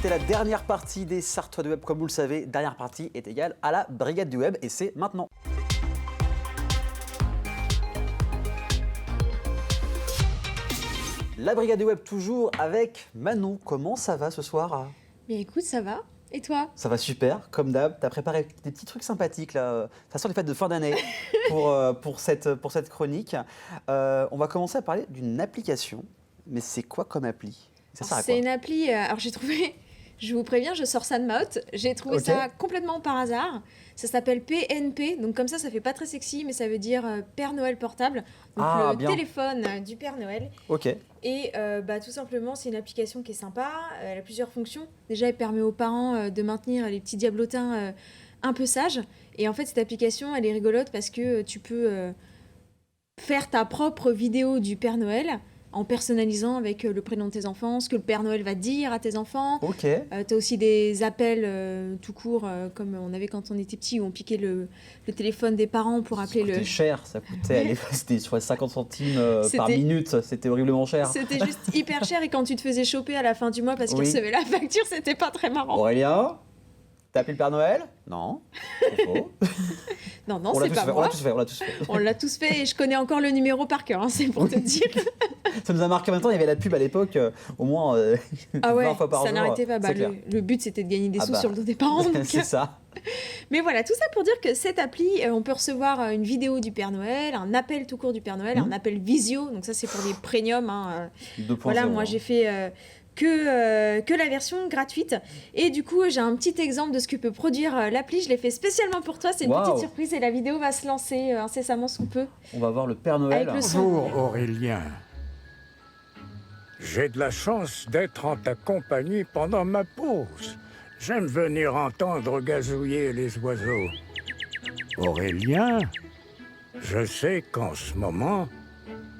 c'était la dernière partie des Sartois du Web. Comme vous le savez, dernière partie est égale à la Brigade du Web et c'est maintenant. La Brigade du Web toujours avec Manon. Comment ça va ce soir? Mais écoute, ça va. Et toi? Ça va super, comme d'hab. Tu as préparé des petits trucs sympathiques là. Ça sort des fêtes de fin d'année pour cette chronique. On va commencer à parler d'une application. Mais c'est quoi comme appli? Ça sert à quoi? C'est une appli, alors j'ai trouvé, je vous préviens, je sors ça de ma hotte. J'ai trouvé ça complètement par hasard. Ça s'appelle PNP, donc comme ça fait pas très sexy, mais ça veut dire Père Noël portable. Donc le téléphone du Père Noël. Ok. Et tout simplement, c'est une application qui est sympa. Elle a plusieurs fonctions. Déjà, elle permet aux parents de maintenir les petits diablotins un peu sages. Et en fait, cette application, elle est rigolote parce que tu peux faire ta propre vidéo du Père Noël en personnalisant avec le prénom de tes enfants, ce que le Père Noël va dire à tes enfants. Ok. Tu as aussi des appels tout court, comme on avait quand on était petit, où on piquait le téléphone des parents pour appeler le... C'était cher, ça coûtait, c'était sur 50 centimes par minute, c'était horriblement cher. C'était juste hyper cher, et quand tu te faisais choper à la fin du mois parce qu'il recevait la facture, c'était pas très marrant. Aurélien, t'as appelé le Père Noël? Non, c'est faux. Non, c'est pas moi. On l'a tous fait. On l'a tous fait et je connais encore le numéro par cœur, c'est pour te dire. Ça nous a marqué en même temps, il y avait la pub à l'époque, au moins 20 fois par jour. Ça n'arrêtait pas. Le but, c'était de gagner des sous sur le dos des parents. C'est ça. Mais voilà, tout ça pour dire que cette appli, on peut recevoir une vidéo du Père Noël, un appel tout court du Père Noël, un appel visio, donc ça c'est pour les premium. Voilà, moi j'ai fait... que la version gratuite. Et du coup, j'ai un petit exemple de ce que peut produire l'appli. Je l'ai fait spécialement pour toi. C'est une petite surprise et la vidéo va se lancer incessamment sous peu. On va voir le Père Noël. Avec le son. Bonjour Aurélien. J'ai de la chance d'être en ta compagnie pendant ma pause. J'aime venir entendre gazouiller les oiseaux. Aurélien, je sais qu'en ce moment,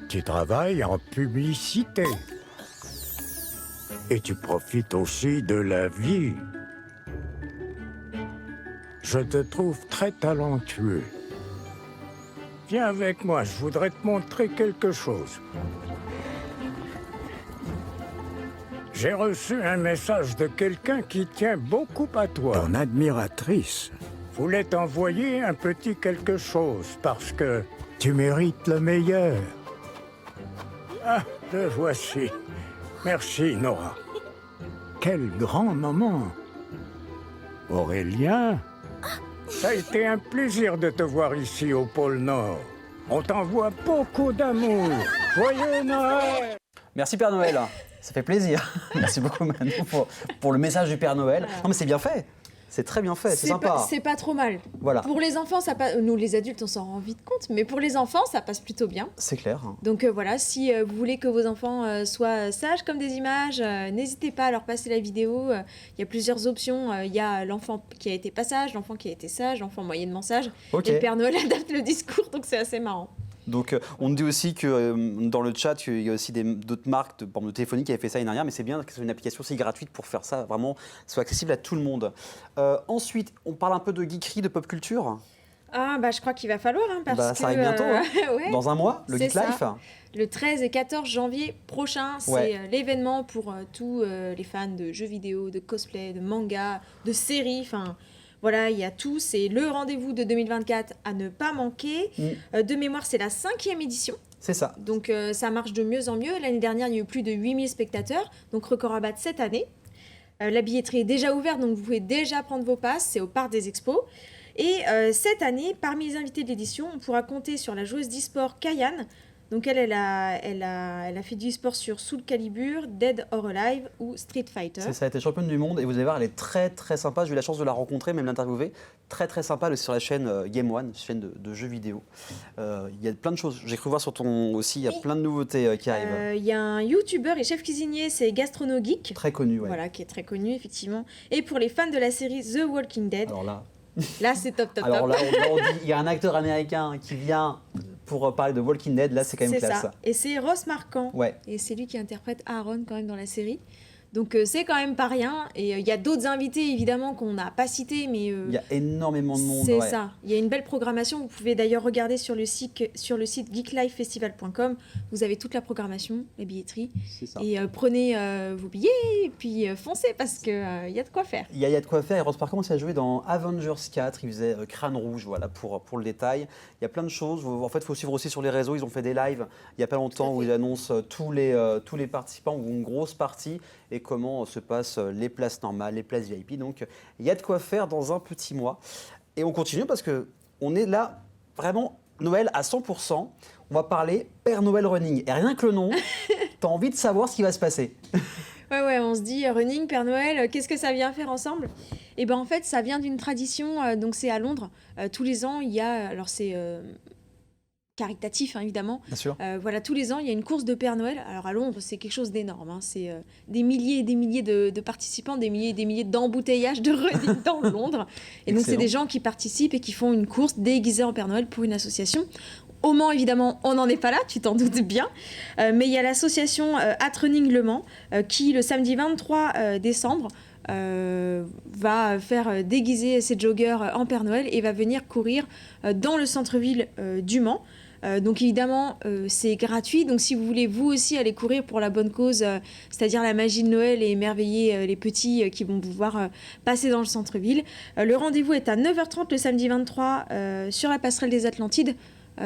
tu travailles en publicité. Et tu profites aussi de la vie. Je te trouve très talentueux. Viens avec moi, je voudrais te montrer quelque chose. J'ai reçu un message de quelqu'un qui tient beaucoup à toi. Ton admiratrice voulait t'envoyer un petit quelque chose parce que tu mérites le meilleur. Ah, le voici. Merci, Nora. Quel grand moment. Aurélien, ça a été un plaisir de te voir ici au pôle Nord. On t'envoie beaucoup d'amour. Joyeux Noël! Merci Père Noël, ça fait plaisir. Merci beaucoup Manon pour le message du Père Noël. Voilà. Non mais c'est bien fait. C'est très bien fait, c'est sympa. C'est pas trop mal. Voilà. Pour les enfants, nous les adultes, on s'en rend vite compte, mais pour les enfants, ça passe plutôt bien. C'est clair. Donc voilà, si vous voulez que vos enfants soient sages comme des images, n'hésitez pas à leur passer la vidéo. Il y a plusieurs options. Il y a l'enfant qui a été pas sage, l'enfant qui a été sage, l'enfant moyennement sage. Et le Père Noël adapte le discours, donc c'est assez marrant. Donc on dit aussi que dans le chat, il y a aussi d'autres marques de téléphonie qui avaient fait ça l'année dernière, mais c'est bien que ce soit une application aussi gratuite pour faire ça, vraiment, soit accessible à tout le monde. Ensuite, on parle un peu de geekerie, de pop culture. Ah je crois qu'il va falloir, parce que... Ça arrive bientôt, ouais, dans un mois, le Geek Life. Le 13 et 14 janvier prochain, c'est l'événement pour tous les fans de jeux vidéo, de cosplay, de manga, de séries, enfin... Voilà, il y a tout, c'est le rendez-vous de 2024 à ne pas manquer. De mémoire, c'est la 5e édition. C'est ça. Donc ça marche de mieux en mieux. L'année dernière, il y a eu plus de 8000 spectateurs, donc record à battre cette année. La billetterie est déjà ouverte, donc vous pouvez déjà prendre vos passes, c'est au Parc des Expos. Et cette année, parmi les invités de l'édition, on pourra compter sur la joueuse d'e-sport Kayane. Donc elle a fait du e-sport sur Soul Calibur, Dead or Alive ou Street Fighter. Ça a été championne du monde et vous allez voir, elle est très très sympa. J'ai eu la chance de la rencontrer, même l'interviewer. Très très sympa, elle est sur la chaîne Game One, chaîne de jeux vidéo. Il y a plein de choses. J'ai cru voir sur ton aussi, il y a plein de nouveautés qui arrivent. Il y a un YouTuber et chef cuisinier, c'est Gastrono Geek. Très connu, ouais. Voilà, qui est très connu effectivement. Et pour les fans de la série The Walking Dead. Alors là c'est top. Alors là, on dit, il y a un acteur américain qui vient pour parler de Walking Dead, là c'est quand même classe. Ça. Et c'est Ross Marquand. Ouais. Et c'est lui qui interprète Aaron quand même dans la série. Donc c'est quand même pas rien. Et il y a d'autres invités évidemment qu'on n'a pas cités, mais Il y a énormément de monde. c'est ouais. ça. Il y a une belle programmation. Vous pouvez d'ailleurs regarder sur le site geeklifefestival.com. Vous avez toute la programmation, la billetterie. C'est ça. Et prenez vos billets et puis foncez parce que il y a de quoi faire. Il y a de quoi faire. Et Rose Parker commence à jouer dans Avengers 4. Il faisait Crâne Rouge, voilà, pour le détail. Il y a plein de choses. En fait, il faut suivre aussi sur les réseaux. Ils ont fait des lives il n'y a pas longtemps où ils annoncent tous les participants ou une grosse partie et comment se passent les places normales, les places VIP. Donc, il y a de quoi faire dans un petit mois. Et on continue parce qu'on est là vraiment Noël à 100%. On va parler Père Noël Running. Et rien que le nom, tu as envie de savoir ce qui va se passer. Ouais, on se dit running, Père Noël, qu'est-ce que ça vient faire ensemble? Et ben en fait, ça vient d'une tradition, donc c'est à Londres. Tous les ans, il y a, alors c'est caritatif hein, évidemment. Bien sûr. Voilà, tous les ans, il y a une course de Père Noël. Alors à Londres, c'est quelque chose d'énorme. Hein. C'est des milliers et des milliers de participants, des milliers et des milliers d'embouteillages de running dans Londres. Et donc c'est des gens qui participent et qui font une course déguisée en Père Noël pour une association. Au Mans, évidemment, on n'en est pas là, tu t'en doutes bien. Mais il y a l'association At Running Le Mans qui, le samedi 23 décembre, va faire déguiser ses joggers en Père Noël et va venir courir dans le centre-ville du Mans. Donc évidemment, c'est gratuit. Donc si vous voulez vous aussi aller courir pour la bonne cause, c'est-à-dire la magie de Noël et émerveiller les petits qui vont vous voir passer dans le centre-ville, le rendez-vous est à 9h30 le samedi 23 sur la passerelle des Atlantides.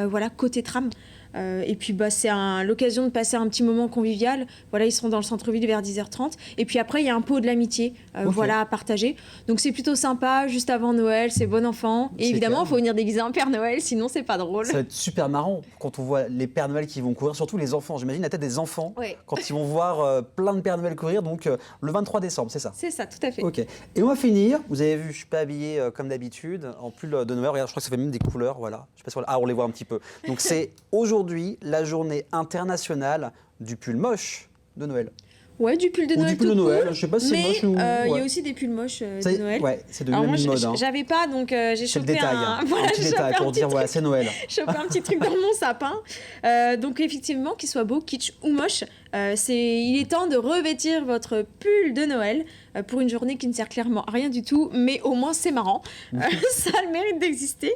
Voilà, côté tram. Et puis c'est l'occasion de passer un petit moment convivial. Voilà, ils seront dans le centre-ville vers 10h30. Et puis après, il y a un pot de l'amitié voilà, à partager. Donc c'est plutôt sympa, juste avant Noël, c'est bon enfant. Et évidemment, il faut venir déguiser en Père Noël, sinon c'est pas drôle. Ça va être super marrant quand on voit les Pères Noël qui vont courir, surtout les enfants. J'imagine la tête des enfants quand ils vont voir plein de Pères Noël courir. Donc le 23 décembre, c'est ça? C'est ça, tout à fait. Ok. Et on va finir. Vous avez vu, je ne suis pas habillé comme d'habitude, en pull de Noël. Regarde, je crois que ça fait même des couleurs. Voilà. Je sais pas si on les voit un petit peu. Donc c'est aujourd'hui la journée internationale du pull moche de Noël. Ouais, du pull de Noël. Ou du pull de Noël, je sais pas si c'est moche ou. Mais il y a aussi des pulls moches de Noël. Ouais, c'est devenu Alors moi, une mode. Hein. J'avais pas, donc j'ai C'est chopé le détail, voilà, un petit détail pour dire voilà, c'est Noël. J'ai chopé un petit truc dans mon sapin. Donc effectivement, qu'il soit beau, kitsch ou moche, il est temps de revêtir votre pull de Noël pour une journée qui ne sert clairement à rien du tout, mais au moins c'est marrant. Ça a le mérite d'exister.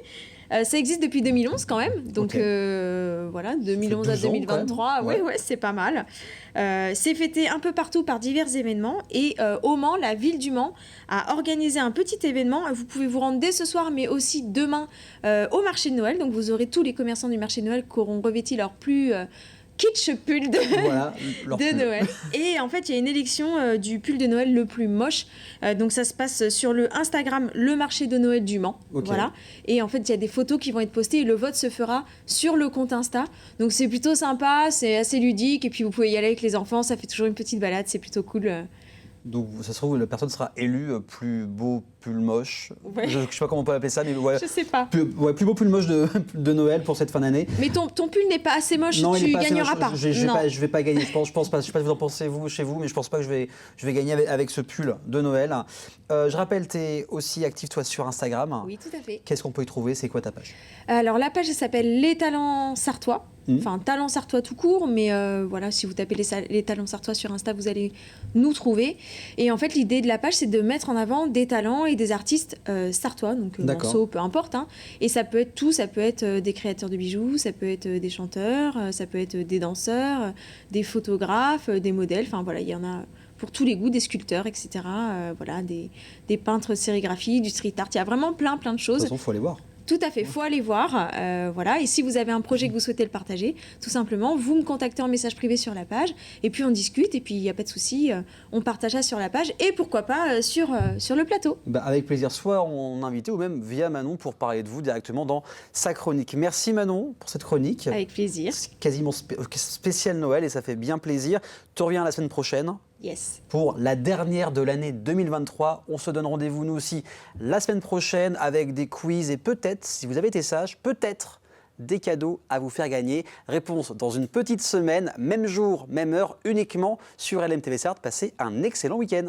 Ça existe depuis 2011 quand même, donc voilà, 2011 à 2023, ouais, c'est pas mal. C'est fêté un peu partout par divers événements et au Mans, la ville du Mans a organisé un petit événement. Vous pouvez vous rendre dès ce soir, mais aussi demain au marché de Noël. Donc vous aurez tous les commerçants du marché de Noël qui auront revêti leur plus kitsch pull de Noël. Et en fait, il y a une élection du pull de Noël le plus moche. Donc ça se passe sur le Instagram Le Marché de Noël du Mans. Voilà. Et en fait, il y a des photos qui vont être postées et le vote se fera sur le compte Insta. Donc c'est plutôt sympa, c'est assez ludique. Et puis vous pouvez y aller avec les enfants, ça fait toujours une petite balade, c'est plutôt cool. Donc ça se trouve, la personne sera élue plus beau pull moche. Ouais. Je ne sais pas comment on peut appeler ça, mais ouais. Je sais pas. Plus beau pull moche de Noël pour cette fin d'année. Mais ton pull n'est pas assez moche, non, tu gagneras pas. Je vais pas gagner. Je pense pas. Je sais pas ce que vous en pensez vous chez vous, mais je pense pas que je vais gagner avec ce pull de Noël. Je rappelle, tu es aussi active toi sur Instagram. Oui, tout à fait. Qu'est-ce qu'on peut y trouver? C'est quoi ta page? Alors la page elle s'appelle Les Talents Sartois. Enfin, Talents Sartois tout court, mais voilà, si vous tapez les Talents Sartois sur Insta, vous allez nous trouver. Et en fait, l'idée de la page, c'est de mettre en avant des talents et des artistes sartois, donc morceaux, peu importe. Hein. Et ça peut être tout, ça peut être des créateurs de bijoux, ça peut être des chanteurs, ça peut être des danseurs, des photographes, des modèles. Enfin voilà, il y en a pour tous les goûts, des sculpteurs, etc. Voilà, des peintres sérigraphiques, du street art. Il y a vraiment plein de choses. De toute façon, il faut aller voir. Tout à fait, il faut aller voir. Voilà. Et si vous avez un projet que vous souhaitez le partager, tout simplement, vous me contactez en message privé sur la page et puis on discute et puis il n'y a pas de souci, on partagera sur la page et pourquoi pas sur le plateau. Avec plaisir, soit en invité ou même via Manon pour parler de vous directement dans sa chronique. Merci Manon pour cette chronique. Avec plaisir. C'est quasiment spécial Noël et ça fait bien plaisir. Tu reviens la semaine prochaine. Yes. Pour la dernière de l'année 2023. On se donne rendez-vous nous aussi la semaine prochaine avec des quiz et peut-être, si vous avez été sage, peut-être des cadeaux à vous faire gagner. Réponse dans une petite semaine, même jour, même heure, uniquement sur LMTV Sarthe. Passez un excellent week-end.